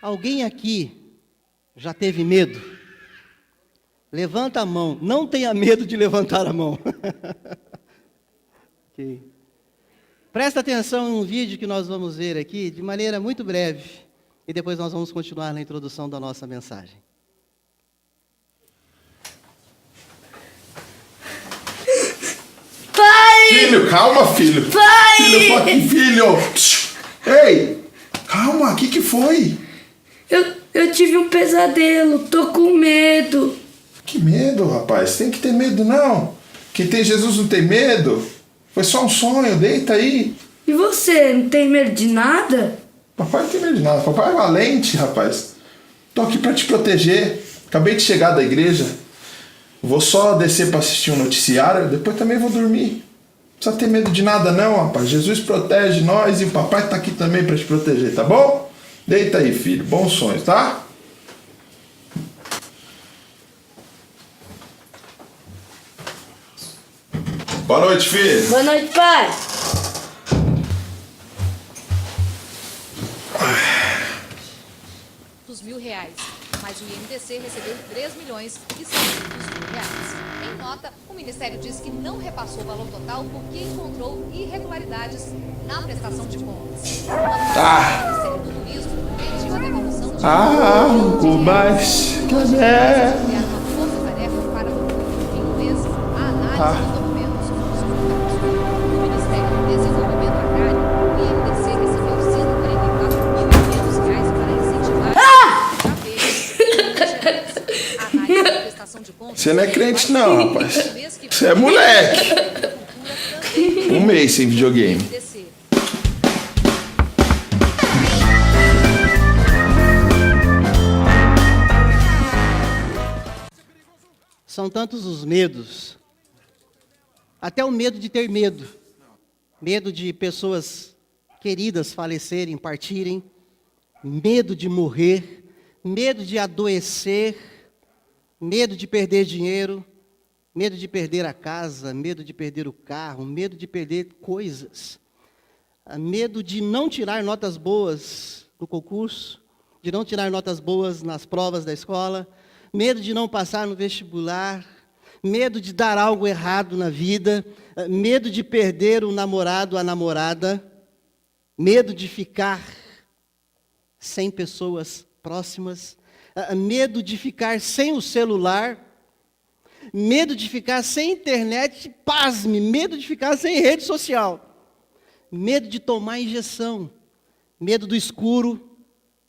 Alguém aqui já teve medo? Levanta a mão. Não tenha medo de levantar a mão. Okay. Presta atenção no vídeo que nós vamos ver aqui de maneira muito breve. E depois nós vamos continuar na introdução da nossa mensagem. Pai! Filho, calma, filho. Pai! Filho, fucking filho. Ei, calma, o que foi? Eu tive um pesadelo, tô com medo. Que medo, rapaz. Tem que ter medo, não. Quem tem Jesus não tem medo. Foi só um sonho, deita aí. E você, não tem medo de nada? Papai não tem medo de nada. Papai é valente, rapaz. Tô aqui pra te proteger. Acabei de chegar da igreja. Vou só descer pra assistir um noticiário, depois também vou dormir. Não precisa ter medo de nada não, rapaz. Jesus protege nós e o papai tá aqui também pra te proteger, tá bom? Deita aí, filho. Bons sonhos, tá? Boa noite, filho. Boa noite, pai. Dos R$1.000, mas o INDC recebeu 3 milhões e 600 mil reais. Em nota, o Ministério diz que não repassou o valor total porque encontrou irregularidades na prestação de contas. O Ministério do Turismo pediu a devolução de Algo mais que a criar uma força-tarefa para concluir em um mês a análise dos documentos o Ministério do Desenvolvimento Agrário, o INDC, recebeu R$144.500 para incentivar a análise da prestação de contas. Você não é crente não, rapaz. Você é moleque. Um mês sem videogame. São tantos os medos. Até o medo de ter medo. Medo de pessoas queridas falecerem, partirem. Medo de morrer. Medo de adoecer. Medo de perder dinheiro. Medo de perder a casa. Medo de perder o carro. Medo de perder coisas. Medo de não tirar notas boas no concurso. De não tirar notas boas nas provas da escola. Medo de não passar no vestibular, medo de dar algo errado na vida, medo de perder o namorado, a namorada, medo de ficar sem pessoas próximas, medo de ficar sem o celular, medo de ficar sem internet, pasme, medo de ficar sem rede social, medo de tomar injeção, medo do escuro,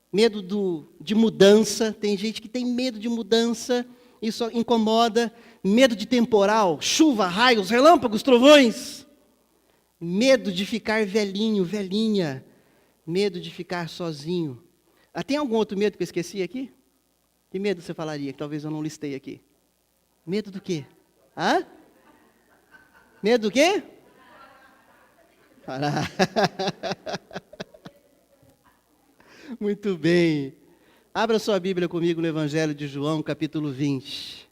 medo de mudança. Tem gente que tem medo de mudança, isso incomoda. Medo de temporal, chuva, raios, relâmpagos, trovões. Medo de ficar velhinho, velhinha. Medo de ficar sozinho. Tem algum outro medo que eu esqueci aqui? Que medo você falaria, que talvez eu não listei aqui? Medo do quê? Hã? Medo do quê? Pará. Muito bem. Abra sua Bíblia comigo no Evangelho de João, capítulo 20.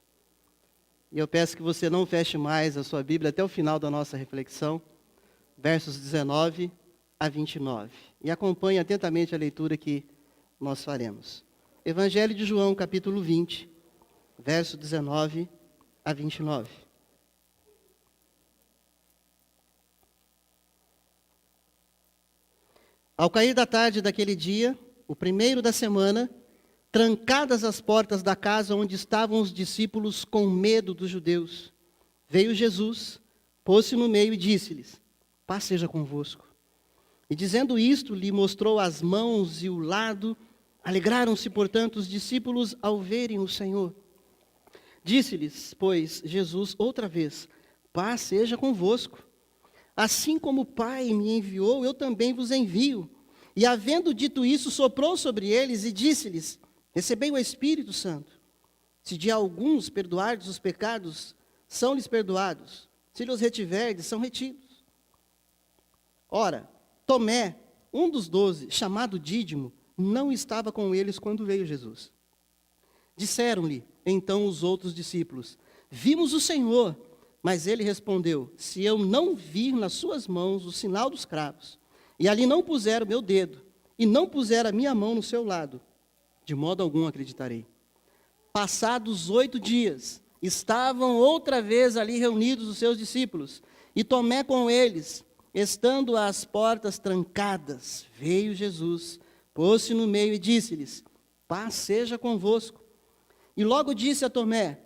E eu peço que você não feche mais a sua Bíblia até o final da nossa reflexão, versos 19 a 29. E acompanhe atentamente a leitura que nós faremos. Evangelho de João, capítulo 20, verso 19 a 29. Ao cair da tarde daquele dia, o primeiro da semana, trancadas as portas da casa onde estavam os discípulos com medo dos judeus, veio Jesus, pôs-se no meio e disse-lhes: paz seja convosco. E dizendo isto, lhe mostrou as mãos e o lado. Alegraram-se, portanto, os discípulos ao verem o Senhor. Disse-lhes, pois, Jesus outra vez: paz seja convosco. Assim como o Pai me enviou, eu também vos envio. E havendo dito isso, soprou sobre eles e disse-lhes: recebei o Espírito Santo. Se de alguns perdoardes os pecados, são-lhes perdoados. Se lhes retiverdes, são retidos. Ora, Tomé, um dos 12, chamado Dídimo, não estava com eles quando veio Jesus. Disseram-lhe, então, os outros discípulos, vimos o Senhor. Mas ele respondeu, se eu não vir nas suas mãos o sinal dos cravos, e ali não puser o meu dedo, e não puser a minha mão no seu lado, de modo algum acreditarei. Passados 8 dias, estavam outra vez ali reunidos os seus discípulos, e Tomé com eles, estando as portas trancadas, veio Jesus, pôs-se no meio e disse-lhes, paz seja convosco. E logo disse a Tomé,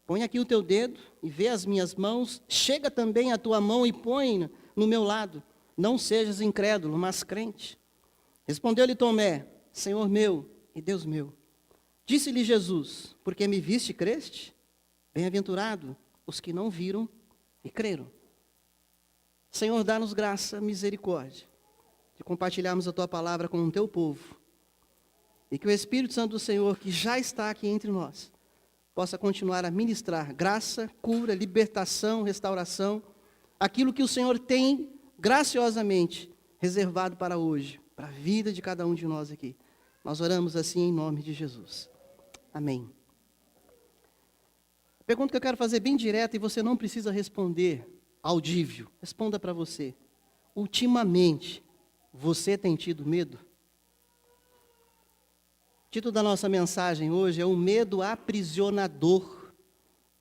põe aqui o teu dedo e vê as minhas mãos, chega também a tua mão e põe no meu lado, não sejas incrédulo, mas crente. Respondeu-lhe Tomé, Senhor meu e Deus meu. Disse-lhe Jesus, porque me viste e creste? Bem-aventurado os que não viram e creram. Senhor, dá-nos graça, misericórdia, de compartilharmos a Tua palavra com o Teu povo. E que o Espírito Santo do Senhor, que já está aqui entre nós, possa continuar a ministrar graça, cura, libertação, restauração, aquilo que o Senhor tem graciosamente reservado para hoje, para a vida de cada um de nós aqui. Nós oramos assim em nome de Jesus. Amém. A pergunta que eu quero fazer bem direta e você não precisa responder audível. Responda para você. Ultimamente, você tem tido medo? O título da nossa mensagem hoje é o medo aprisionador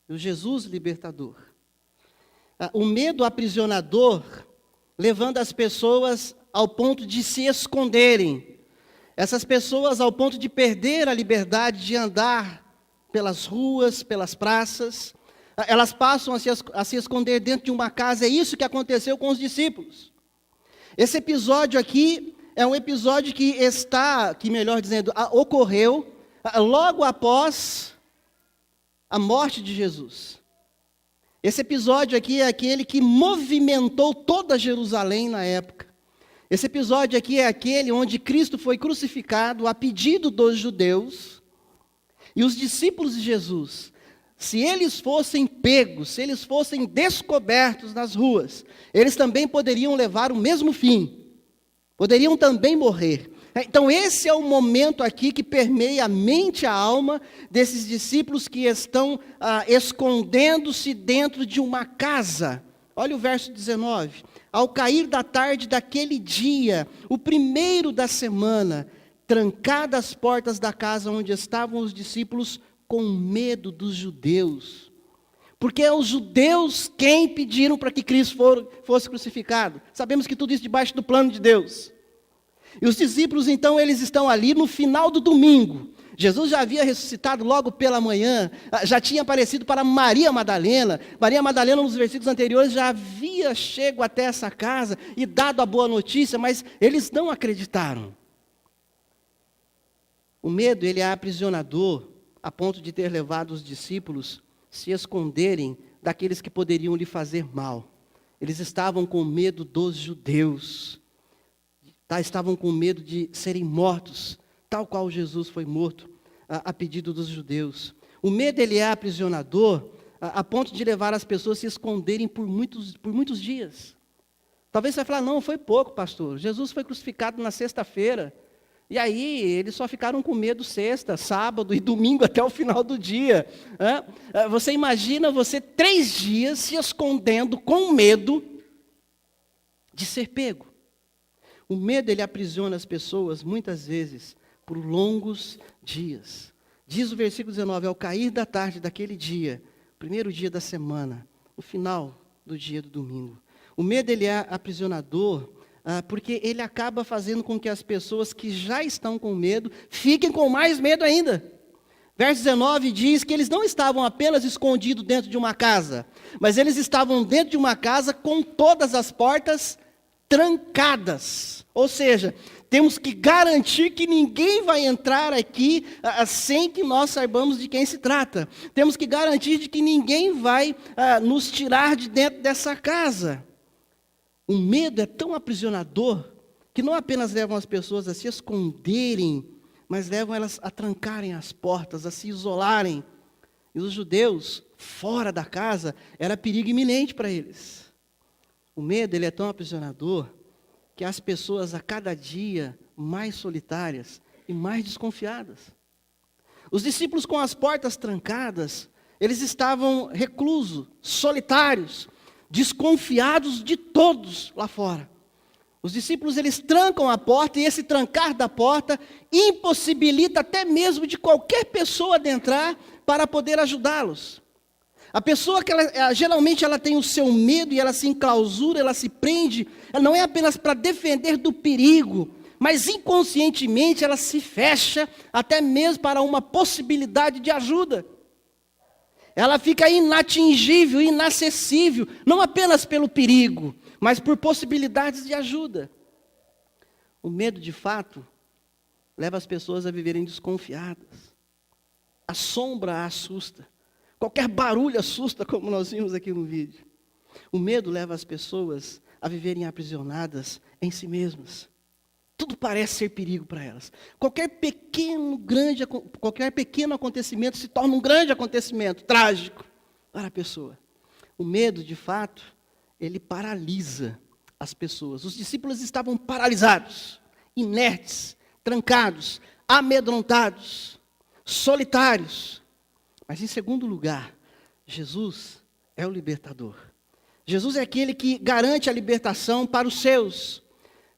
e o Jesus libertador. O medo aprisionador levando as pessoas ao ponto de se esconderem. Essas pessoas ao ponto de perder a liberdade de andar pelas ruas, pelas praças. Elas passam a se esconder dentro de uma casa. É isso que aconteceu com os discípulos. Esse episódio aqui é um episódio que melhor dizendo, ocorreu logo após a morte de Jesus. Esse episódio aqui é aquele que movimentou toda Jerusalém na época. Esse episódio aqui é aquele onde Cristo foi crucificado a pedido dos judeus. E os discípulos de Jesus, se eles fossem pegos, se eles fossem descobertos nas ruas, eles também poderiam levar o mesmo fim. Poderiam também morrer. Então esse é o momento aqui que permeia a mente e a alma desses discípulos que estão escondendo-se dentro de uma casa. Olha o verso 19. Ao cair da tarde daquele dia, o primeiro da semana, trancadas as portas da casa onde estavam os discípulos com medo dos judeus. Porque é os judeus quem pediram para que Cristo fosse crucificado. Sabemos que tudo isso debaixo do plano de Deus. E os discípulos, então, eles estão ali no final do domingo. Jesus já havia ressuscitado logo pela manhã, já tinha aparecido para Maria Madalena. Maria Madalena, nos versículos anteriores, já havia chego até essa casa e dado a boa notícia, mas eles não acreditaram. O medo, ele é aprisionador, a ponto de ter levado os discípulos se esconderem daqueles que poderiam lhe fazer mal. Eles estavam com medo dos judeus. Estavam com medo de serem mortos, tal qual Jesus foi morto a pedido dos judeus. O medo, ele é aprisionador a ponto de levar as pessoas a se esconderem por muitos dias. Talvez você vai falar, não, foi pouco, pastor. Jesus foi crucificado na sexta-feira. E aí, eles só ficaram com medo sexta, sábado e domingo até o final do dia. Você imagina você 3 dias se escondendo com medo de ser pego. O medo, ele aprisiona as pessoas, muitas vezes, por longos dias. Diz o versículo 19, ao cair da tarde daquele dia, primeiro dia da semana, no final do dia do domingo. O medo, ele é aprisionador, porque ele acaba fazendo com que as pessoas que já estão com medo, fiquem com mais medo ainda. Verso 19 diz que eles não estavam apenas escondidos dentro de uma casa, mas eles estavam dentro de uma casa com todas as portas trancadas. Ou seja, temos que garantir que ninguém vai entrar aqui sem que nós saibamos de quem se trata. Temos que garantir de que ninguém vai nos tirar de dentro dessa casa. O medo é tão aprisionador que não apenas levam as pessoas a se esconderem, mas levam elas a trancarem as portas, a se isolarem. E os judeus, fora da casa, era perigo iminente para eles. O medo, ele é tão aprisionador que as pessoas a cada dia mais solitárias e mais desconfiadas. Os discípulos com as portas trancadas, eles estavam reclusos, solitários, desconfiados de todos lá fora. Os discípulos, eles trancam a porta, e esse trancar da porta impossibilita até mesmo de qualquer pessoa adentrar para poder ajudá-los. A pessoa que geralmente ela tem o seu medo e ela se enclausura, ela se prende, ela não é apenas para defender do perigo, mas inconscientemente ela se fecha até mesmo para uma possibilidade de ajuda. Ela fica inatingível, inacessível, não apenas pelo perigo, mas por possibilidades de ajuda. O medo, de fato, leva as pessoas a viverem desconfiadas. A sombra a assusta. Qualquer barulho assusta, como nós vimos aqui no vídeo. O medo leva as pessoas a viverem aprisionadas em si mesmas. Tudo parece ser perigo para elas. Qualquer pequeno acontecimento se torna um grande acontecimento, trágico para a pessoa. O medo, de fato, ele paralisa as pessoas. Os discípulos estavam paralisados, inertes, trancados, amedrontados, solitários. Mas em segundo lugar, Jesus é o libertador. Jesus é aquele que garante a libertação para os seus,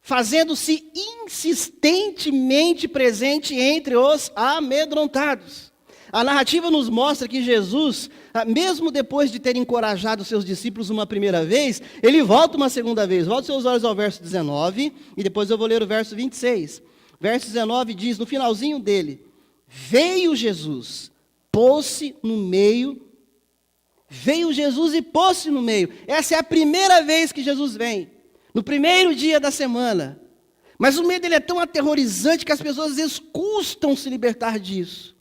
fazendo-se insistentemente presente entre os amedrontados. A narrativa nos mostra que Jesus, mesmo depois de ter encorajado seus discípulos uma primeira vez, ele volta uma segunda vez. Volte seus olhos ao verso 19, e depois eu vou ler o verso 26. Verso 19 diz, no finalzinho dele, veio Jesus, pôs-se no meio. Veio Jesus e pôs-se no meio. Essa é a primeira vez que Jesus vem, no primeiro dia da semana. Mas o medo ele é tão aterrorizante que as pessoas às vezes custam se libertar disso.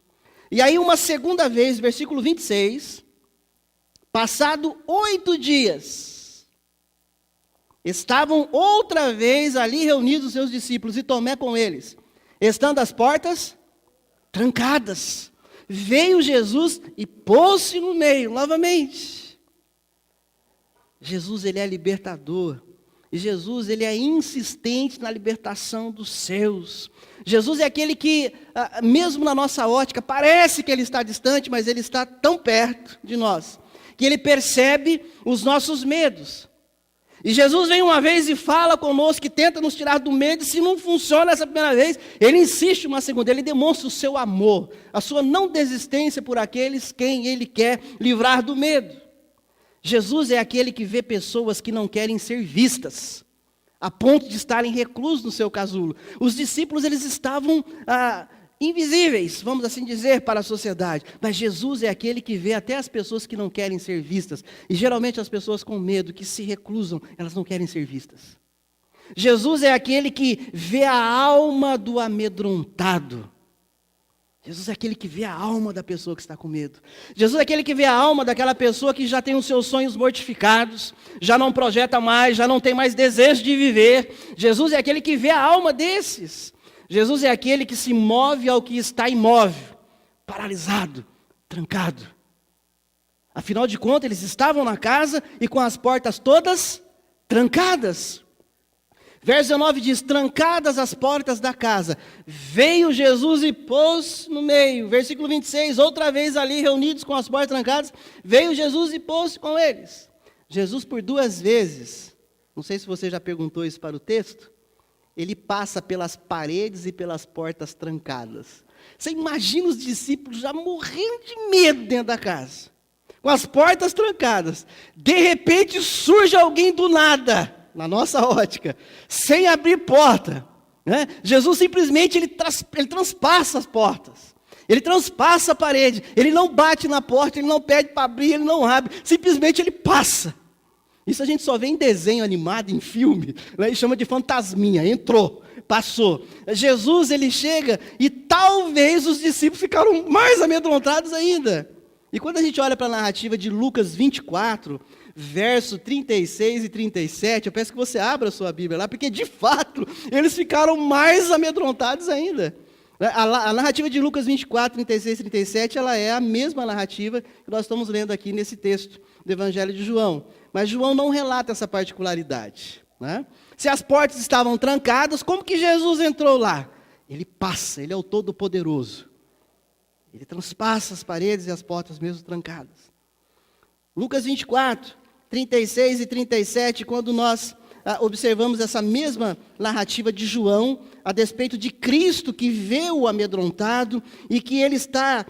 E aí uma segunda vez, versículo 26, passado 8 dias, estavam outra vez ali reunidos os seus discípulos, e Tomé com eles, estando as portas trancadas. Veio Jesus e pôs-se no meio, novamente. Jesus, ele é libertador. E Jesus, ele é insistente na libertação dos seus. Jesus é aquele que, mesmo na nossa ótica, parece que ele está distante, mas ele está tão perto de nós, que ele percebe os nossos medos. E Jesus vem uma vez e fala conosco, que tenta nos tirar do medo, e se não funciona essa primeira vez, ele insiste uma segunda, ele demonstra o seu amor, a sua não desistência por aqueles quem ele quer livrar do medo. Jesus é aquele que vê pessoas que não querem ser vistas, a ponto de estarem reclusos no seu casulo. Os discípulos, eles estavam invisíveis, vamos assim dizer, para a sociedade. Mas Jesus é aquele que vê até as pessoas que não querem ser vistas. E geralmente as pessoas com medo, que se reclusam, elas não querem ser vistas. Jesus é aquele que vê a alma do amedrontado. Jesus é aquele que vê a alma da pessoa que está com medo. Jesus é aquele que vê a alma daquela pessoa que já tem os seus sonhos mortificados, já não projeta mais, já não tem mais desejo de viver. Jesus é aquele que vê a alma desses. Jesus é aquele que se move ao que está imóvel, paralisado, trancado. Afinal de contas, eles estavam na casa e com as portas todas trancadas. Verso 19 diz, trancadas as portas da casa, veio Jesus e pôs no meio. Versículo 26, outra vez ali reunidos com as portas trancadas, veio Jesus e pôs com eles. Jesus por 2 vezes, não sei se você já perguntou isso para o texto, ele passa pelas paredes e pelas portas trancadas. Você imagina os discípulos já morrendo de medo dentro da casa, com as portas trancadas. De repente surge alguém do nada, na nossa ótica, sem abrir porta, né? Jesus simplesmente ele transpassa as portas, ele transpassa a parede, ele não bate na porta, ele não pede para abrir, ele não abre, simplesmente ele passa. Isso a gente só vê em desenho animado, em filme, né? E chama de fantasminha, entrou, passou. Jesus, ele chega e talvez os discípulos ficaram mais amedrontados ainda. E quando a gente olha para a narrativa de Lucas 24, verso 36 e 37, eu peço que você abra a sua Bíblia lá, porque de fato, eles ficaram mais amedrontados ainda. A narrativa de Lucas 24, 36 e 37, ela é a mesma narrativa que nós estamos lendo aqui nesse texto do Evangelho de João. Mas João não relata essa particularidade, né? Se as portas estavam trancadas, como que Jesus entrou lá? Ele passa, ele é o Todo-Poderoso. Ele transpassa as paredes e as portas mesmo trancadas. Lucas 24, 36 e 37, quando nós observamos essa mesma narrativa de João, a despeito de Cristo que vê o amedrontado e que ele está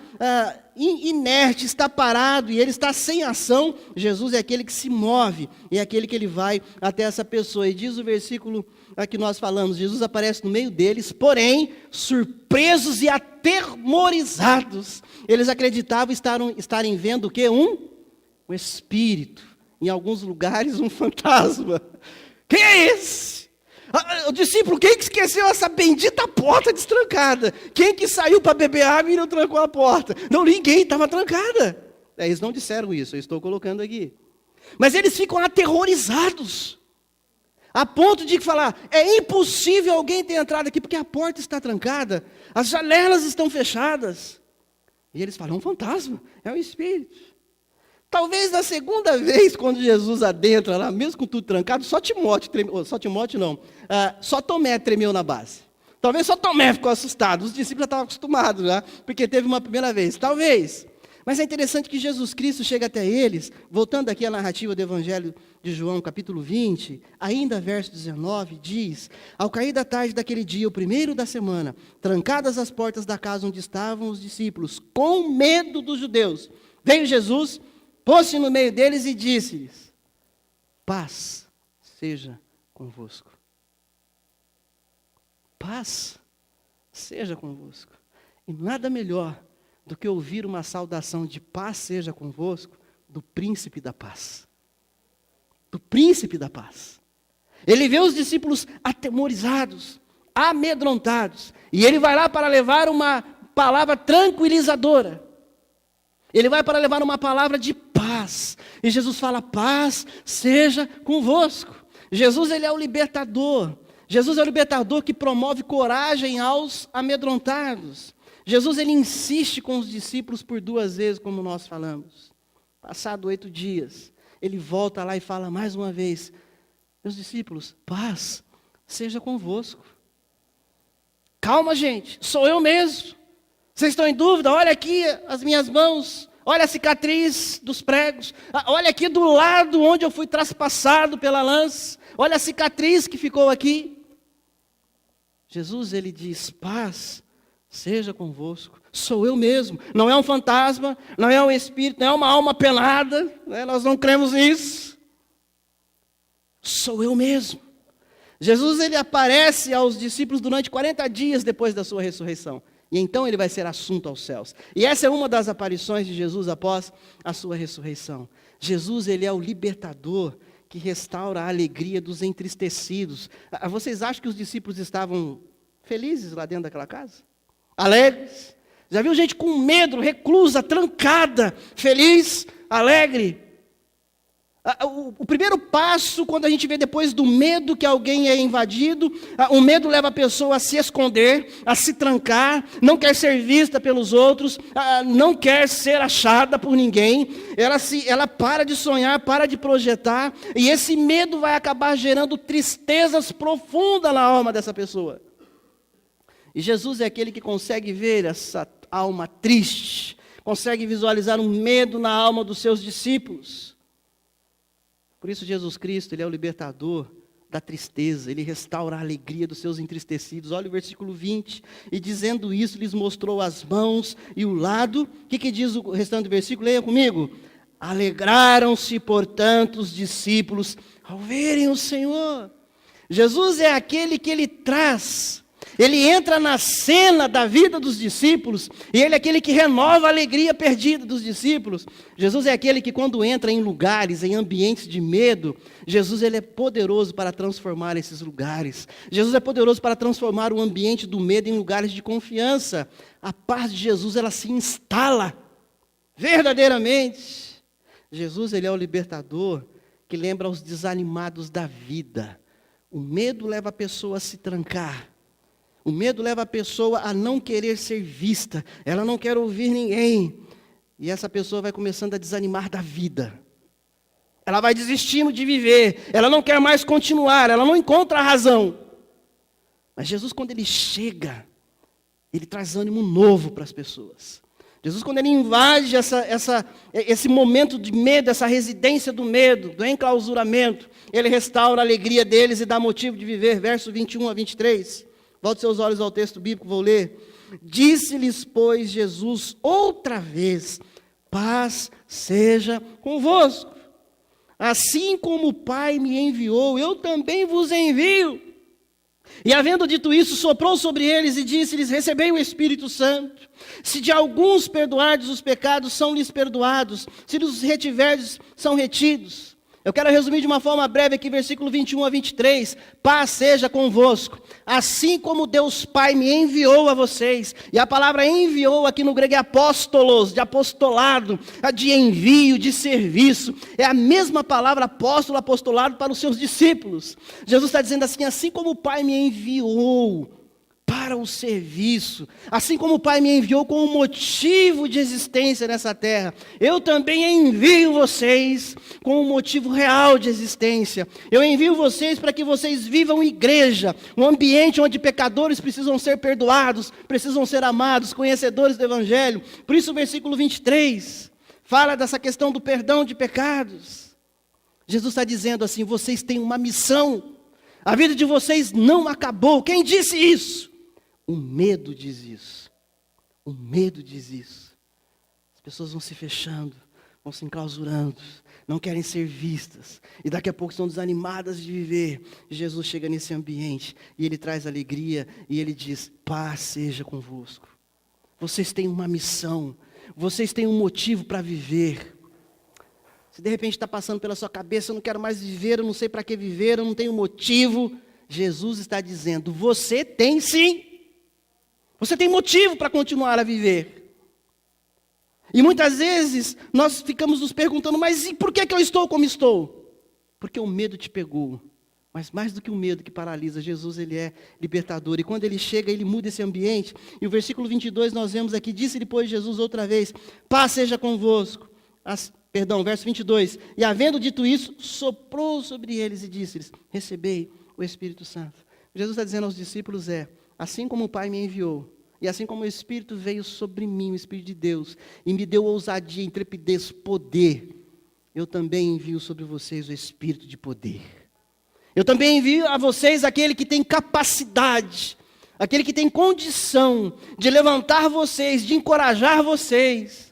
inerte, está parado e ele está sem ação, Jesus é aquele que se move e é aquele que ele vai até essa pessoa. E diz o versículo que nós falamos, Jesus aparece no meio deles, porém, surpresos e atemorizados, eles acreditavam estarem vendo o quê? Um espírito, em alguns lugares um fantasma. Quem é esse? O discípulo, quem que esqueceu essa bendita porta destrancada? Quem que saiu para beber água e não trancou a porta? Não, ninguém, estava trancada. Eles não disseram isso, eu estou colocando aqui. Mas eles ficam aterrorizados, a ponto de falar, é impossível alguém ter entrado aqui, porque a porta está trancada, as janelas estão fechadas. E eles falam, é um fantasma, é um espírito. Talvez na segunda vez, quando Jesus adentra lá, mesmo com tudo trancado, só Tomé tremeu na base. Talvez só Tomé ficou assustado, os discípulos já estavam acostumados, já, porque teve uma primeira vez, talvez. Mas é interessante que Jesus Cristo chega até eles, voltando aqui à narrativa do Evangelho de João, capítulo 20, ainda verso 19, diz, ao cair da tarde daquele dia, o primeiro da semana, trancadas as portas da casa onde estavam os discípulos, com medo dos judeus, veio Jesus, pôs-se no meio deles e disse-lhes, paz seja convosco. Paz seja convosco. E nada melhor do que ouvir uma saudação de paz seja convosco do príncipe da paz. Do príncipe da paz. Ele vê os discípulos atemorizados, amedrontados, e ele vai lá para levar uma palavra tranquilizadora. Ele vai para levar uma palavra de paz. E Jesus fala, paz seja convosco. Jesus, ele é o libertador. Jesus é o libertador que promove coragem aos amedrontados. Jesus, ele insiste com os discípulos por 2 vezes, como nós falamos. Passado 8 dias, ele volta lá e fala mais uma vez, meus discípulos, paz seja convosco. Calma, gente, sou eu mesmo. Vocês estão em dúvida? Olha aqui as minhas mãos, olha a cicatriz dos pregos, olha aqui do lado onde eu fui traspassado pela lança, olha a cicatriz que ficou aqui. Jesus, ele diz, paz seja convosco, sou eu mesmo, não é um fantasma, não é um espírito, não é uma alma penada, né? Nós não cremos nisso, sou eu mesmo. Jesus, ele aparece aos discípulos durante 40 dias depois da sua ressurreição. E então ele vai ser assunto aos céus. E essa é uma das aparições de Jesus após a sua ressurreição. Jesus, ele é o libertador que restaura a alegria dos entristecidos. Vocês acham que os discípulos estavam felizes lá dentro daquela casa? Alegres? Já viu gente com medo, reclusa, trancada, feliz, alegre? O primeiro passo, quando a gente vê depois do medo que alguém é invadido, o medo leva a pessoa a se esconder, a se trancar, não quer ser vista pelos outros, não quer ser achada por ninguém, ela para de sonhar, para de projetar, e esse medo vai acabar gerando tristezas profundas na alma dessa pessoa. E Jesus é aquele que consegue ver essa alma triste, consegue visualizar um medo na alma dos seus discípulos. Por isso Jesus Cristo, ele é o libertador da tristeza, ele restaura a alegria dos seus entristecidos. Olha o versículo 20, e dizendo isso, lhes mostrou as mãos e o lado. O que diz o restante do versículo? Leia comigo. Alegraram-se, portanto, os discípulos ao verem o Senhor. Jesus é aquele que ele traz, ele entra na cena da vida dos discípulos, e ele é aquele que renova a alegria perdida dos discípulos. Jesus é aquele que quando entra em lugares, em ambientes de medo, Jesus, ele é poderoso para transformar esses lugares. Jesus é poderoso para transformar o ambiente do medo em lugares de confiança. A paz de Jesus, ela se instala verdadeiramente. Jesus, ele é o libertador que lembra aos desanimados da vida. O medo leva a pessoa a se trancar. O medo leva a pessoa a não querer ser vista. Ela não quer ouvir ninguém. E essa pessoa vai começando a desanimar da vida. Ela vai desistindo de viver. Ela não quer mais continuar. Ela não encontra a razão. Mas Jesus, quando ele chega, ele traz ânimo novo para as pessoas. Jesus, quando ele invade esse momento de medo, essa residência do medo, do enclausuramento, ele restaura a alegria deles e dá motivo de viver. Verso 21 a 23. Volte seus olhos ao texto bíblico, vou ler. Disse-lhes, pois, Jesus outra vez: paz seja convosco. Assim como o Pai me enviou, eu também vos envio. E havendo dito isso, soprou sobre eles e disse-lhes: recebei o Espírito Santo. Se de alguns perdoardes os pecados, são-lhes perdoados. Se os retiverdes, são retidos. Eu quero resumir de uma forma breve aqui, versículo 21 a 23. Paz seja convosco. Assim como Deus Pai me enviou a vocês. E a palavra enviou aqui no grego é apóstolos, de apostolado, de envio, de serviço. É a mesma palavra apóstolo, apostolado para os seus discípulos. Jesus está dizendo assim como o Pai me enviou para o serviço, assim como o Pai me enviou com um motivo de existência nessa terra, eu também envio vocês com um motivo real de existência. Eu envio vocês para que vocês vivam igreja, um ambiente onde pecadores precisam ser perdoados, precisam ser amados, conhecedores do Evangelho. Por isso o versículo 23 fala dessa questão do perdão de pecados. Jesus está dizendo assim: vocês têm uma missão, a vida de vocês não acabou. Quem disse isso? O medo diz isso. O medo diz isso. As pessoas vão se fechando, vão se enclausurando, não querem ser vistas. E daqui a pouco estão desanimadas de viver. E Jesus chega nesse ambiente e ele traz alegria e ele diz: paz seja convosco. Vocês têm uma missão. Vocês têm um motivo para viver. Se de repente está passando pela sua cabeça: eu não quero mais viver, eu não sei para que viver, eu não tenho motivo. Jesus está dizendo: você tem sim. Você tem motivo para continuar a viver. E muitas vezes nós ficamos nos perguntando: mas e por que eu estou como estou? Porque o medo te pegou. Mas mais do que o medo que paralisa, Jesus, ele é libertador. E quando ele chega, ele muda esse ambiente. E o versículo 22 nós vemos aqui: disse-lhe, pois, Jesus outra vez: paz seja convosco. Verso 22. E havendo dito isso, soprou sobre eles e disse-lhes: recebei o Espírito Santo. Jesus está dizendo aos discípulos assim como o Pai me enviou, e assim como o Espírito veio sobre mim, o Espírito de Deus, e me deu ousadia, intrepidez, poder, eu também envio sobre vocês o Espírito de poder. Eu também envio a vocês aquele que tem capacidade, aquele que tem condição de levantar vocês, de encorajar vocês,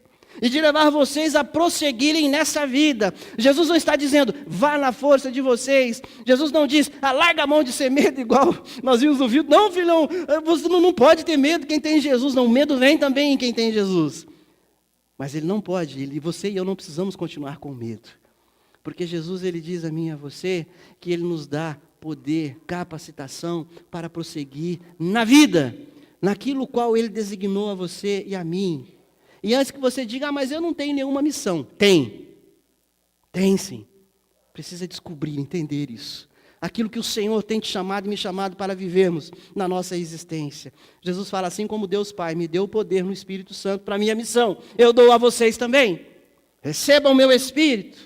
e de levar vocês a prosseguirem nessa vida. Jesus não está dizendo: vá na força de vocês. Jesus não diz: larga a mão de ser medo, igual nós vimos no vídeo. Não, filhão, você não pode ter medo quem tem Jesus. Não, o medo vem também em quem tem Jesus. Mas ele não pode, você e eu não precisamos continuar com medo. Porque Jesus, ele diz a mim e a você que ele nos dá poder, capacitação para prosseguir na vida, naquilo qual ele designou a você e a mim. E antes que você diga: mas eu não tenho nenhuma missão. Tem sim. Precisa descobrir, entender isso. Aquilo que o Senhor tem te chamado e me chamado para vivermos na nossa existência. Jesus fala: assim como Deus Pai me deu o poder no Espírito Santo para a minha missão, eu dou a vocês também. Recebam o meu Espírito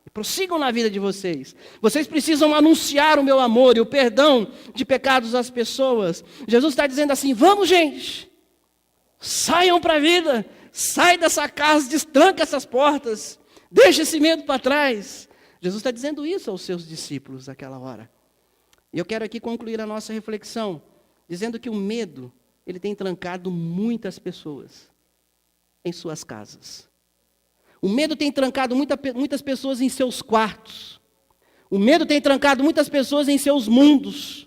e prossigam na vida de vocês. Vocês precisam anunciar o meu amor e o perdão de pecados às pessoas. Jesus está dizendo assim: vamos, gente, saiam para a vida. Sai dessa casa, destranca essas portas, deixa esse medo para trás. Jesus está dizendo isso aos seus discípulos naquela hora. E eu quero aqui concluir a nossa reflexão, dizendo que o medo, ele tem trancado muitas pessoas em suas casas. O medo tem trancado muitas pessoas em seus quartos. O medo tem trancado muitas pessoas em seus mundos.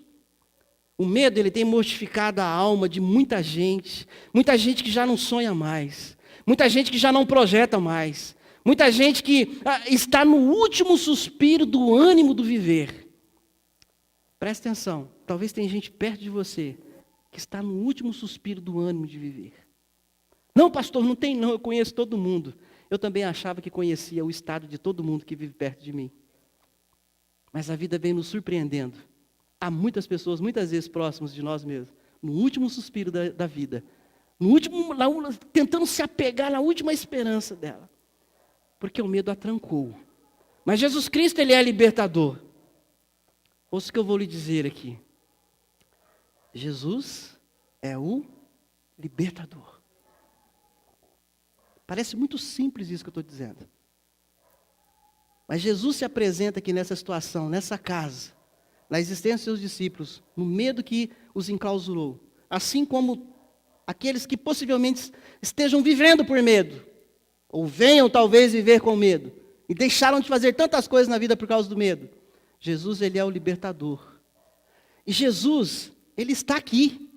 O medo, ele tem mortificado a alma de muita gente que já não sonha mais, muita gente que já não projeta mais, muita gente que está no último suspiro do ânimo do viver. Presta atenção, talvez tenha gente perto de você que está no último suspiro do ânimo de viver. Não, pastor, não tem não, eu conheço todo mundo. Eu também achava que conhecia o estado de todo mundo que vive perto de mim. Mas a vida vem nos surpreendendo. Há muitas pessoas, muitas vezes próximas de nós mesmos, no último suspiro da vida, tentando se apegar na última esperança dela, porque o medo a trancou, Mas Jesus Cristo, Ele é libertador. Ouça o que eu vou lhe dizer aqui. Jesus é o libertador. Parece muito simples isso que eu estou dizendo. Mas Jesus se apresenta aqui nessa situação, nessa casa, na existência dos seus discípulos, no medo que os enclausurou. Assim como aqueles que possivelmente estejam vivendo por medo, ou venham talvez viver com medo, e deixaram de fazer tantas coisas na vida por causa do medo. Jesus, Ele é o libertador. E Jesus, Ele está aqui.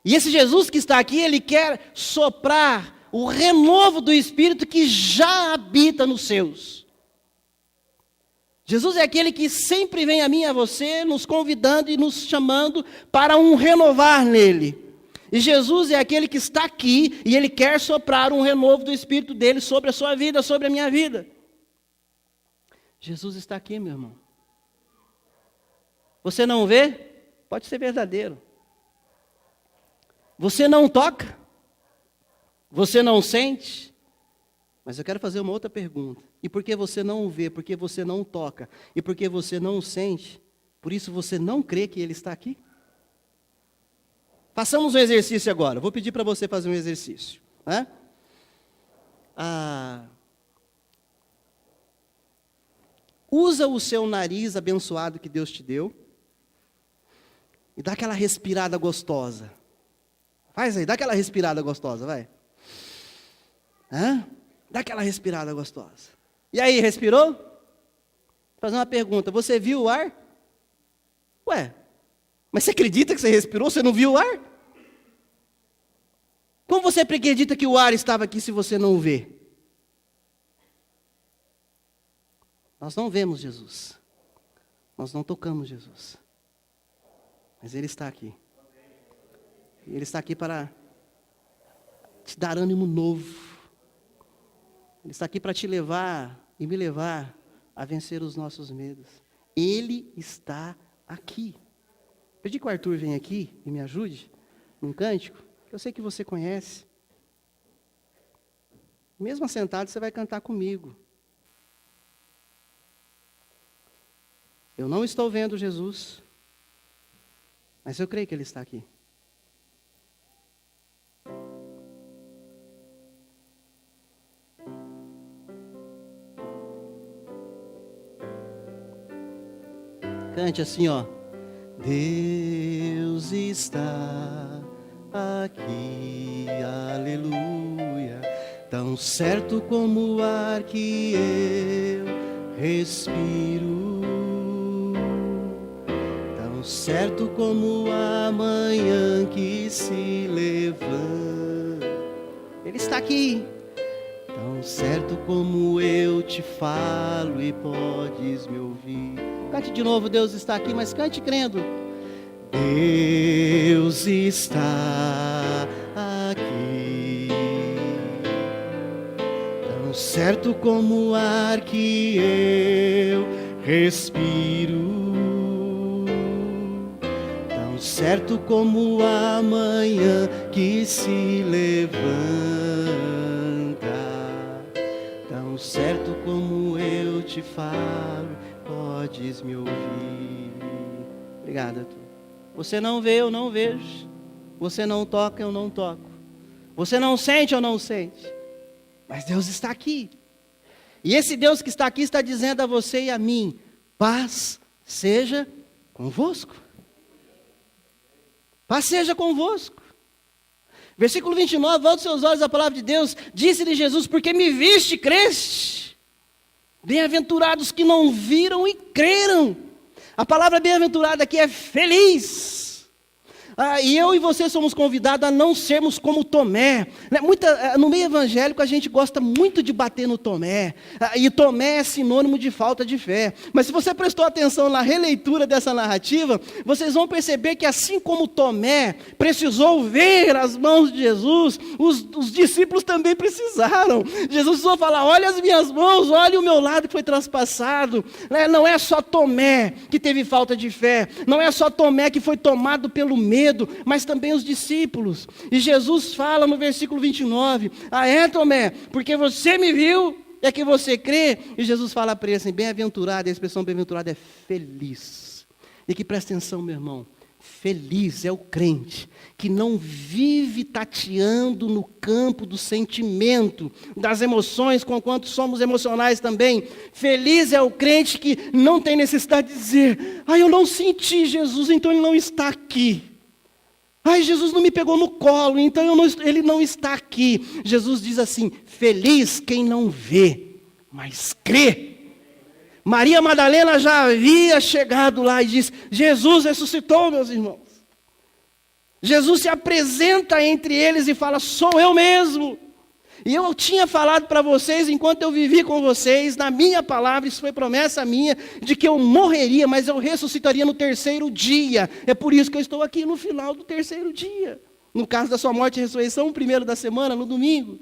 E esse Jesus que está aqui, Ele quer soprar o renovo do Espírito que já habita nos seus. Jesus é aquele que sempre vem a mim e a você, nos convidando e nos chamando para um renovar nele. E Jesus é aquele que está aqui e Ele quer soprar um renovo do Espírito dele sobre a sua vida, sobre a minha vida. Jesus está aqui, meu irmão. Você não vê? Pode ser verdadeiro. Você não toca? Você não sente? Mas eu quero fazer uma outra pergunta. E por que você não vê? Por que você não toca? E por que você não sente? Por isso você não crê que Ele está aqui? Façamos um exercício agora. Vou pedir para você fazer um exercício. Né? Usa o seu nariz abençoado que Deus te deu e dá aquela respirada gostosa. Faz aí, dá aquela respirada gostosa, vai. Dá aquela respirada gostosa. E aí, respirou? Vou fazer uma pergunta. Você viu o ar? Ué, mas você acredita que você respirou? Você não viu o ar? Como você acredita que o ar estava aqui se você não o vê? Nós não vemos Jesus. Nós não tocamos Jesus. Mas Ele está aqui. Ele está aqui para te dar ânimo novo. Ele está aqui para te levar e me levar a vencer os nossos medos. Ele está aqui. Pedi que o Arthur venha aqui e me ajude num cântico, que eu sei que você conhece. Mesmo assentado, você vai cantar comigo. Eu não estou vendo Jesus, mas eu creio que Ele está aqui. Cante assim, ó. Deus está aqui, aleluia, tão certo como o ar que eu respiro, tão certo como a manhã que se levanta. Ele está aqui, tão certo como eu te falo e podes me ouvir. Cante de novo, Deus está aqui, mas cante crendo. Deus está aqui, tão certo como o ar que eu respiro, tão certo como a manhã que se levanta, tão certo como eu te falo, podes me ouvir. Obrigado, Arthur. Você não vê, eu não vejo. Você não toca, eu não toco. Você não sente, eu não sente. Mas Deus está aqui. E esse Deus que está aqui está dizendo a você e a mim: paz seja convosco. Paz seja convosco. Versículo 29, volta os seus olhos à palavra de Deus. Disse-lhe Jesus: porque me viste, creste. Bem-aventurados que não viram e creram. A palavra bem-aventurada aqui é feliz. E eu e você somos convidados a não sermos como Tomé. No meio evangélico a gente gosta muito de bater no Tomé. E Tomé é sinônimo de falta de fé. Mas se você prestou atenção na releitura dessa narrativa, vocês vão perceber que assim como Tomé precisou ver as mãos de Jesus, os discípulos também precisaram. Jesus precisou falar: olha as minhas mãos, olha o meu lado que foi traspassado. Não é só Tomé que teve falta de fé. Não é só Tomé que foi tomado pelo medo, mas também os discípulos. E Jesus fala no versículo 29, Tomé, porque você me viu, é que você crê, e Jesus fala para ele assim, bem-aventurado, a expressão bem-aventurado é feliz. E que presta atenção, meu irmão, feliz é o crente que não vive tateando no campo do sentimento, das emoções, conquanto somos emocionais também. Feliz é o crente que não tem necessidade de dizer, eu não senti Jesus, então ele não está aqui. Jesus não me pegou no colo, então ele não está aqui. Jesus diz assim, feliz quem não vê, mas crê. Maria Madalena já havia chegado lá e disse, Jesus ressuscitou, meus irmãos. Jesus se apresenta entre eles e fala, sou eu mesmo. E eu tinha falado para vocês, enquanto eu vivi com vocês, na minha palavra, isso foi promessa minha, de que eu morreria, mas eu ressuscitaria no terceiro dia. É por isso que eu estou aqui no final do terceiro dia. No caso da sua morte e ressurreição, o primeiro da semana, no domingo.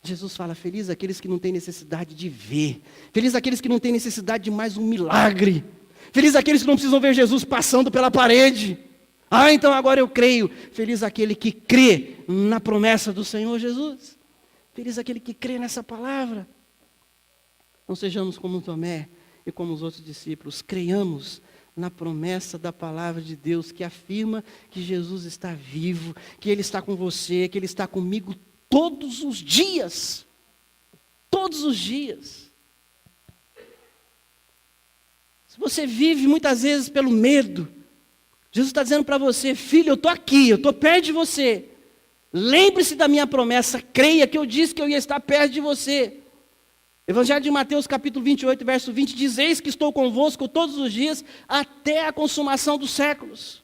Jesus fala, feliz aqueles que não têm necessidade de ver. Feliz aqueles que não têm necessidade de mais um milagre. Feliz aqueles que não precisam ver Jesus passando pela parede. Então agora eu creio. Feliz aquele que crê na promessa do Senhor Jesus. Feliz aquele que crê nessa palavra. Não sejamos como Tomé e como os outros discípulos. Creiamos na promessa da palavra de Deus que afirma que Jesus está vivo, que Ele está com você, que Ele está comigo todos os dias. Todos os dias. Se você vive muitas vezes pelo medo, Jesus está dizendo para você, filho, eu estou aqui, eu estou perto de você. Lembre-se da minha promessa, creia que eu disse que eu ia estar perto de você. Evangelho de Mateus, capítulo 28, verso 20, diz, eis que estou convosco todos os dias, até a consumação dos séculos.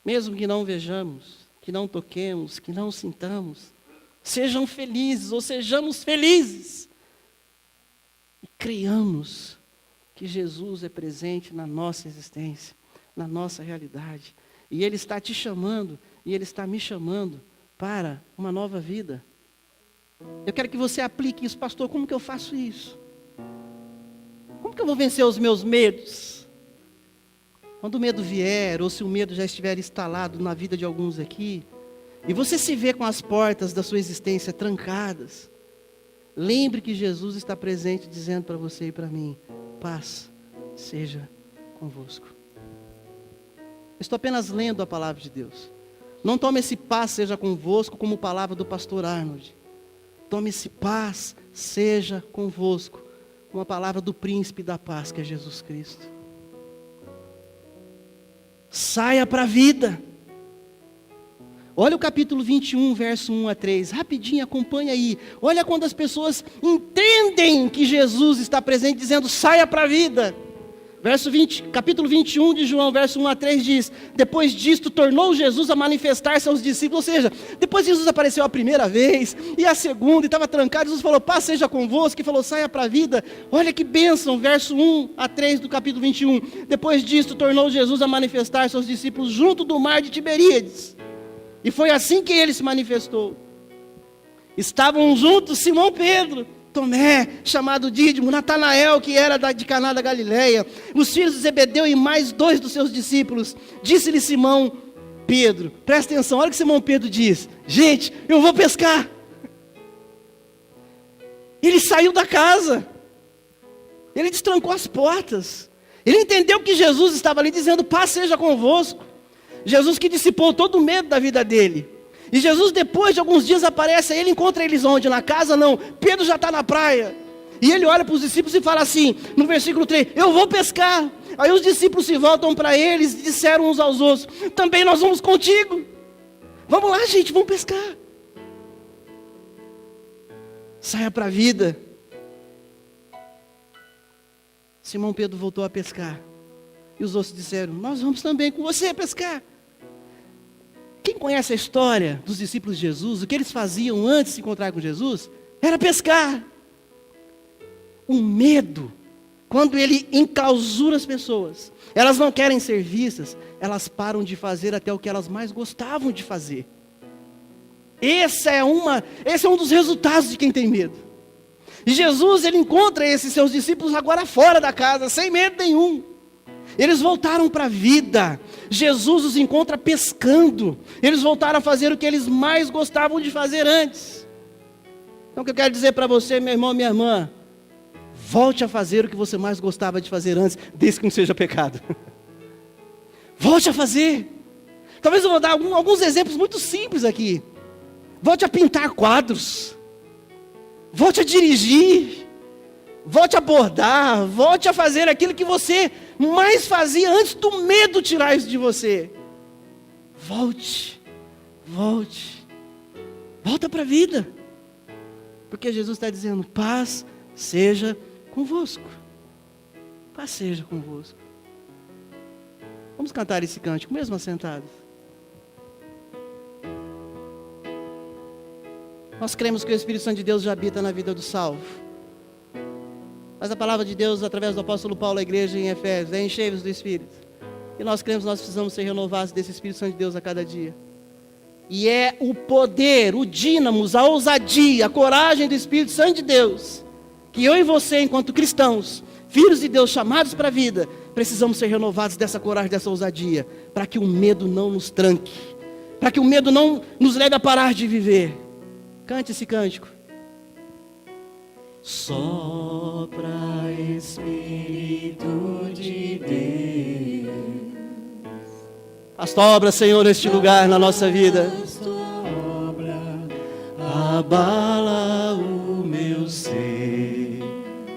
Mesmo que não vejamos, que não toquemos, que não sintamos, sejam felizes ou sejamos felizes. E creiamos que Jesus é presente na nossa existência, na nossa realidade. E Ele está te chamando, e Ele está me chamando para uma nova vida. Eu quero que você aplique isso, pastor, como que eu faço isso? Como que eu vou vencer os meus medos? Quando o medo vier, ou se o medo já estiver instalado na vida de alguns aqui, e você se vê com as portas da sua existência trancadas, lembre que Jesus está presente dizendo para você e para mim, paz seja convosco. Estou apenas lendo a palavra de Deus. Não tome esse paz seja convosco como palavra do pastor Arnold. Tome esse paz seja convosco como a palavra do príncipe da paz, que é Jesus Cristo. Saia para a vida. Olha o capítulo 21, verso 1 a 3. Rapidinho, acompanha aí. Olha quando as pessoas entendem que Jesus está presente, dizendo, saia para a vida. Capítulo 21 de João, verso 1 a 3 diz, depois disto tornou Jesus a manifestar-se aos discípulos, ou seja, depois Jesus apareceu a primeira vez, e a segunda, e estava trancado, Jesus falou, paz seja convosco, e falou, saia para a vida. Olha que bênção, verso 1 a 3 do capítulo 21. Depois disto tornou Jesus a manifestar-se aos discípulos junto do mar de Tiberíades. E foi assim que ele se manifestou. Estavam juntos Simão Pedro, Tomé, chamado Dídimo, Natanael, que era de Caná da Galileia, os filhos de Zebedeu e mais 2 dos seus discípulos. Disse-lhe Simão Pedro, presta atenção, olha o que Simão Pedro diz, gente, eu vou pescar. Ele saiu da casa, ele destrancou as portas, ele entendeu que Jesus estava ali dizendo, paz seja convosco. Jesus que dissipou todo o medo da vida dele. E Jesus, depois de alguns dias, aparece, ele encontra eles onde? Na casa? Não. Pedro já está na praia. E ele olha para os discípulos e fala assim, no versículo 3, eu vou pescar. Aí os discípulos se voltam para eles e disseram uns aos outros, também nós vamos contigo. Vamos lá, gente, vamos pescar. Saia para a vida. Simão Pedro voltou a pescar. E os outros disseram, nós vamos também com você pescar. Quem conhece a história dos discípulos de Jesus, o que eles faziam antes de se encontrar com Jesus, era pescar. O medo, quando ele enclausura as pessoas, elas não querem ser vistas, elas param de fazer até o que elas mais gostavam de fazer. Esse é um dos resultados de quem tem medo. E Jesus, ele encontra esses seus discípulos agora fora da casa, sem medo nenhum. Eles voltaram para a vida. Jesus os encontra pescando. Eles voltaram a fazer o que eles mais gostavam de fazer antes. Então o que eu quero dizer para você, meu irmão, minha irmã, volte a fazer o que você mais gostava de fazer antes, desde que não seja pecado. Volte a fazer. Talvez eu vou dar alguns exemplos muito simples aqui. Volte a pintar quadros. Volte a dirigir. Volte a bordar. Volte a fazer aquilo que você mais fazia antes do medo tirar isso de você. Volte. Volte. Volta para a vida. Porque Jesus está dizendo, paz seja convosco. Paz seja convosco. Vamos cantar esse cântico, mesmo assentados. Nós cremos que o Espírito Santo de Deus já habita na vida do salvo. Mas a palavra de Deus, através do apóstolo Paulo à igreja em Efésios, é enchei-vos do Espírito. E nós cremos que nós precisamos ser renovados desse Espírito Santo de Deus a cada dia. E é o poder, o dínamos, a ousadia, a coragem do Espírito Santo de Deus, que eu e você, enquanto cristãos, filhos de Deus chamados para a vida, precisamos ser renovados dessa coragem, dessa ousadia, para que o medo não nos tranque, para que o medo não nos leve a parar de viver. Cante esse cântico. Sopra, Espírito de Deus. Faz tua obra, Senhor, neste lugar, na nossa vida. Abala o meu ser.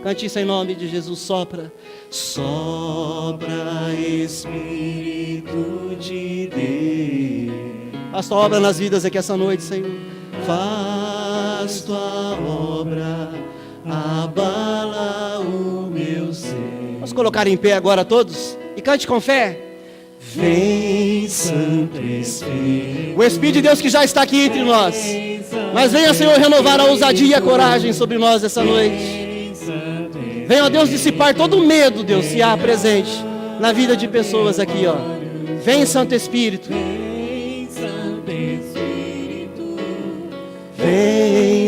Cante isso em nome de Jesus. Sopra. Sopra, Espírito de Deus. Faz tua obra nas vidas aqui essa noite, Senhor. Faz tua obra, abala o meu ser. Vamos colocar em pé agora todos e cante com fé. Vem, Santo Espírito. O Espírito de Deus que já está aqui entre nós. Mas venha, Senhor, renovar a ousadia e a coragem sobre nós essa noite. Venha, ó Deus, dissipar todo o medo, Deus, se há presente na vida de pessoas aqui, ó. Vem, Santo Espírito. Vem,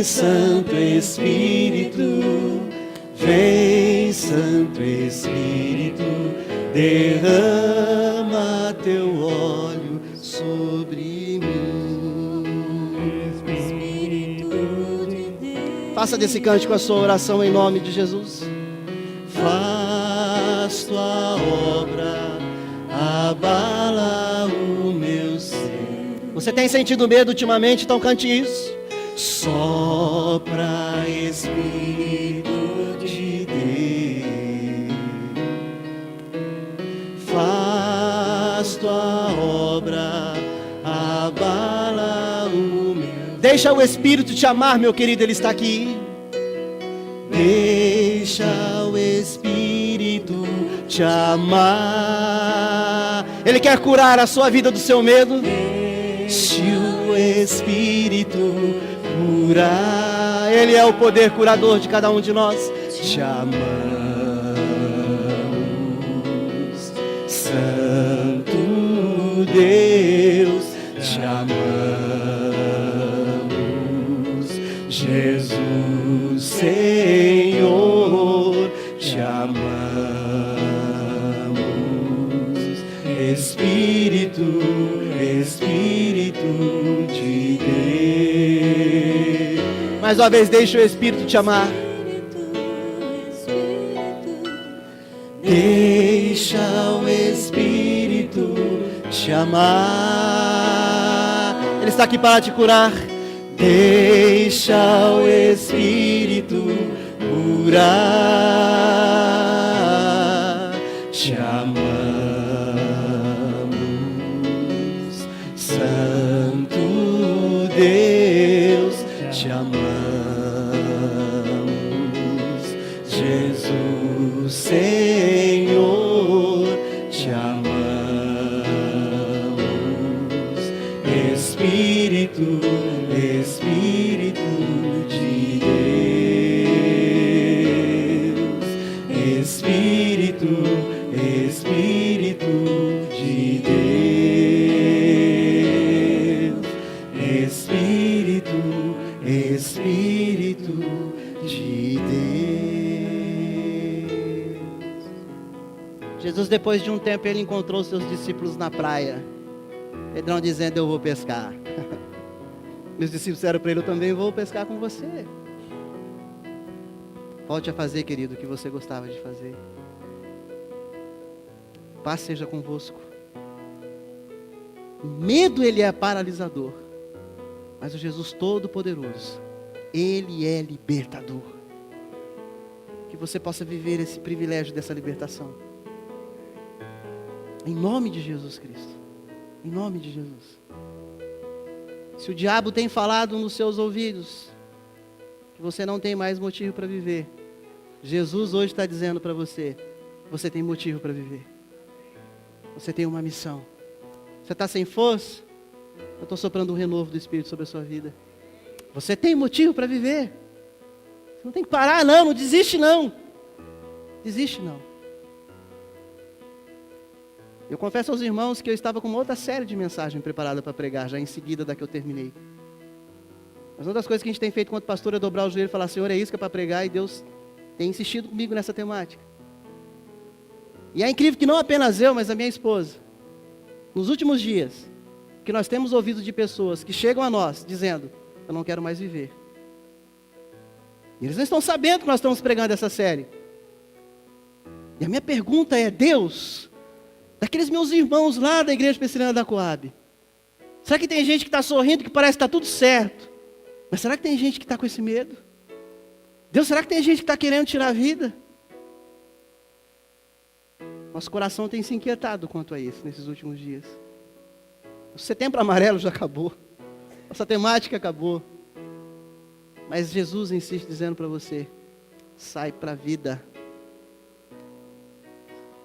Santo Espírito, vem, Santo Espírito, derrama teu óleo sobre mim. Espírito de Deus. Faça desse cântico a sua oração em nome de Jesus. Faz tua obra, abala o meu ser. Você tem sentido medo ultimamente? Então cante isso. Sopra, Espírito de Deus, faz tua obra, abala o meu. Deixa o Espírito te amar, meu querido, Ele está aqui. Deixa o Espírito te amar. Ele quer curar a sua vida do seu medo. Deixa o Espírito curar. Ele é o poder curador de cada um de nós. Te amamos, Santo Deus, te amamos, Jesus, Senhor, te amamos, Espírito, Espírito de Deus. Mais uma vez, deixa o Espírito te amar. Deixa o Espírito te amar. Ele está aqui para te curar. Deixa o Espírito curar. Te amamos, Santo Deus, te amamos, Jesus, Senhor, te amamos, Espírito, Espírito de Deus, Espírito, Espírito de Deus, Espírito, Espírito de Deus. Jesus, depois de um tempo, ele encontrou seus discípulos na praia. Pedrão dizendo, eu vou pescar. Meus discípulos disseram para ele, eu também vou pescar com você. Volte a fazer, querido, o que você gostava de fazer. Paz seja convosco. O medo, ele é paralisador. Mas o Jesus Todo-Poderoso, ele é libertador. Que você possa viver esse privilégio dessa libertação. Em nome de Jesus Cristo. Em nome de Jesus. Se o diabo tem falado nos seus ouvidos que você não tem mais motivo para viver, Jesus hoje está dizendo para você, você tem motivo para viver. Você tem uma missão. Você está sem força? Eu estou soprando um renovo do Espírito sobre a sua vida. Você tem motivo para viver. Você não tem que parar não, não desiste não. Desiste não. Eu confesso aos irmãos que eu estava com uma outra série de mensagens preparada para pregar, já em seguida da que eu terminei. Mas uma das coisas que a gente tem feito enquanto pastor é dobrar o joelho e falar, Senhor, é isso que é para pregar, e Deus tem insistido comigo nessa temática. E é incrível que não apenas eu, mas a minha esposa, nos últimos dias, que nós temos ouvido de pessoas que chegam a nós dizendo, eu não quero mais viver. E eles não estão sabendo que nós estamos pregando essa série. E a minha pergunta é, Deus, daqueles meus irmãos lá da Igreja Presbiteriana da Coab, será que tem gente que está sorrindo, que parece que está tudo certo? Mas será que tem gente que está com esse medo? Deus, será que tem gente que está querendo tirar a vida? Nosso coração tem se inquietado quanto a isso nesses últimos dias. O Setembro Amarelo já acabou. Nossa temática acabou. Mas Jesus insiste dizendo para você, sai para a vida.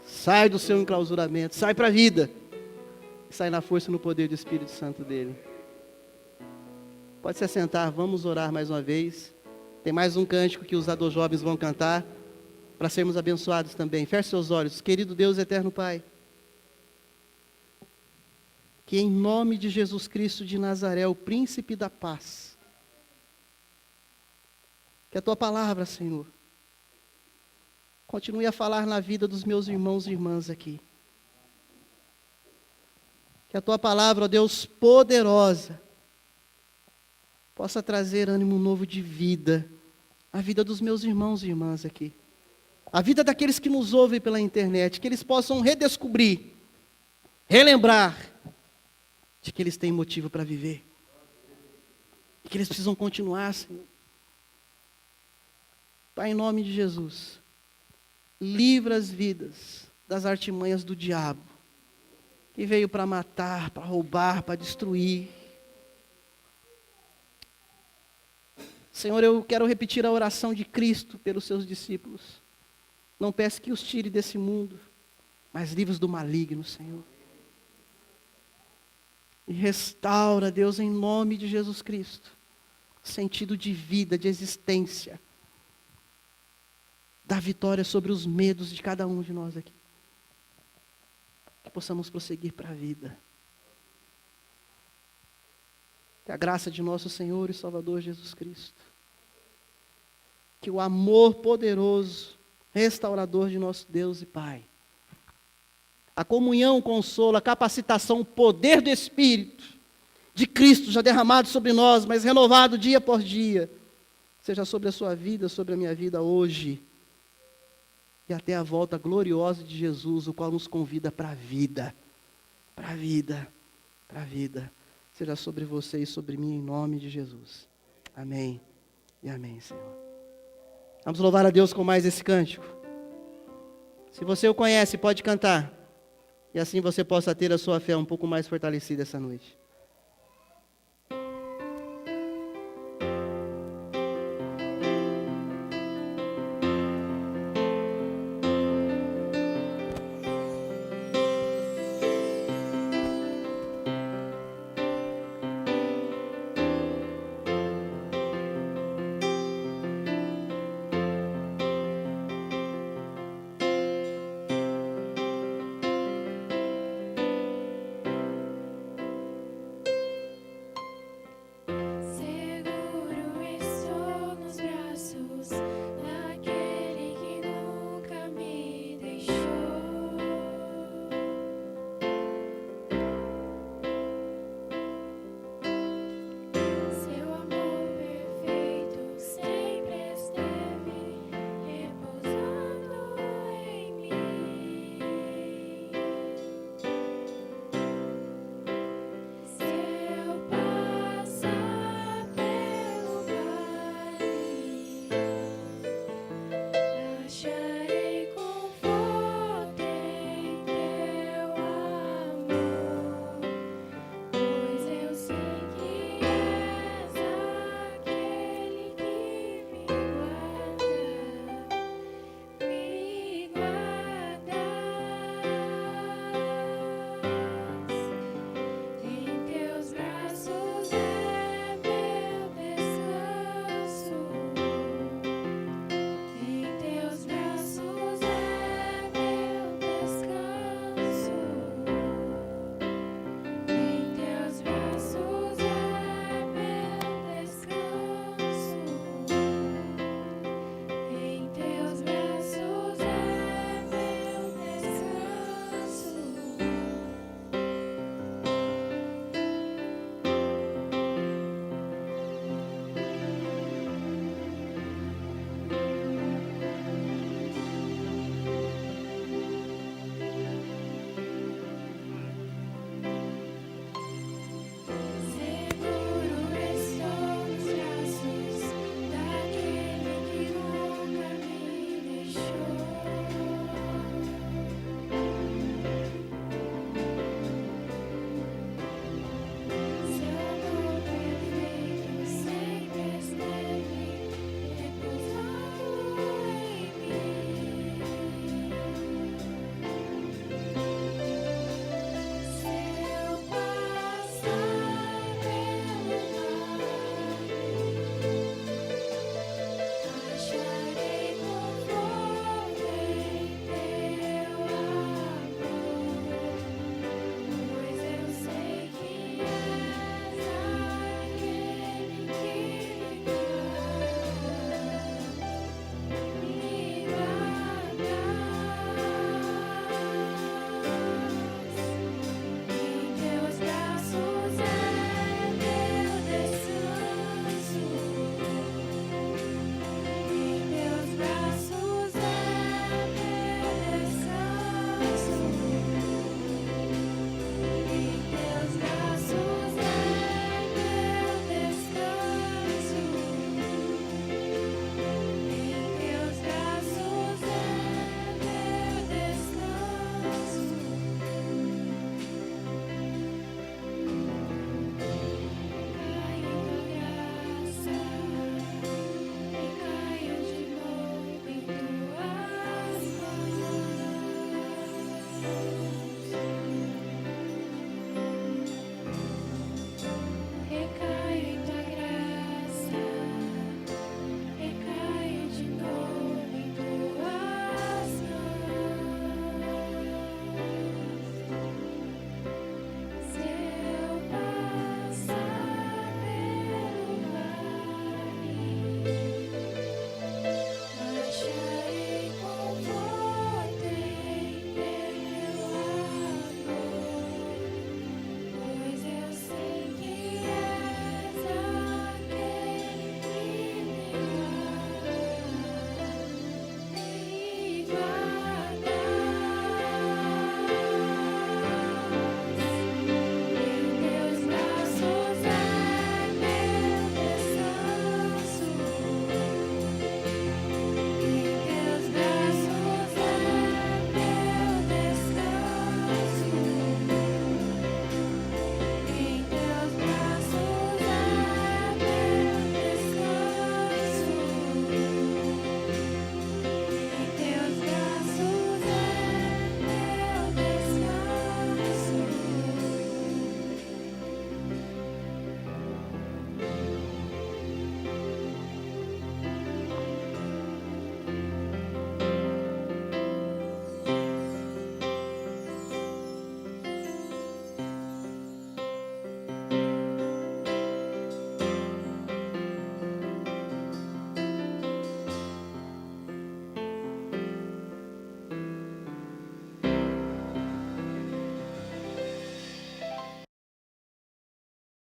Sai do seu enclausuramento, sai para a vida. Sai na força e no poder do Espírito Santo dele. Pode se assentar, vamos orar mais uma vez. Tem mais um cântico que os adojovens vão cantar, para sermos abençoados também. Feche seus olhos. Querido Deus eterno Pai, que em nome de Jesus Cristo de Nazaré, o príncipe da paz, que a tua palavra, Senhor, continue a falar na vida dos meus irmãos e irmãs aqui. Que a tua palavra, ó Deus, poderosa, possa trazer ânimo novo de vida à vida dos meus irmãos e irmãs aqui. A vida daqueles que nos ouvem pela internet, que eles possam redescobrir, relembrar de que eles têm motivo para viver. E que eles precisam continuar, Senhor. Pai, em nome de Jesus, livra as vidas das artimanhas do diabo, que veio para matar, para roubar, para destruir. Senhor, eu quero repetir a oração de Cristo pelos seus discípulos. Não peço que os tire desse mundo, mas livre-os do maligno, Senhor. E restaura, Deus, em nome de Jesus Cristo, sentido de vida, de existência. Dá vitória sobre os medos de cada um de nós aqui. Que possamos prosseguir para a vida. Que a graça de nosso Senhor e Salvador Jesus Cristo, que o amor poderoso, restaurador de nosso Deus e Pai, a comunhão, o consolo, a capacitação, o poder do Espírito de Cristo já derramado sobre nós, mas renovado dia por dia, seja sobre a sua vida, sobre a minha vida hoje, e até a volta gloriosa de Jesus, o qual nos convida para a vida, para a vida, para a vida, seja sobre você e sobre mim, em nome de Jesus. Amém e amém, Senhor. Vamos louvar a Deus com mais esse cântico. Se você o conhece, pode cantar. E assim você possa ter a sua fé um pouco mais fortalecida essa noite.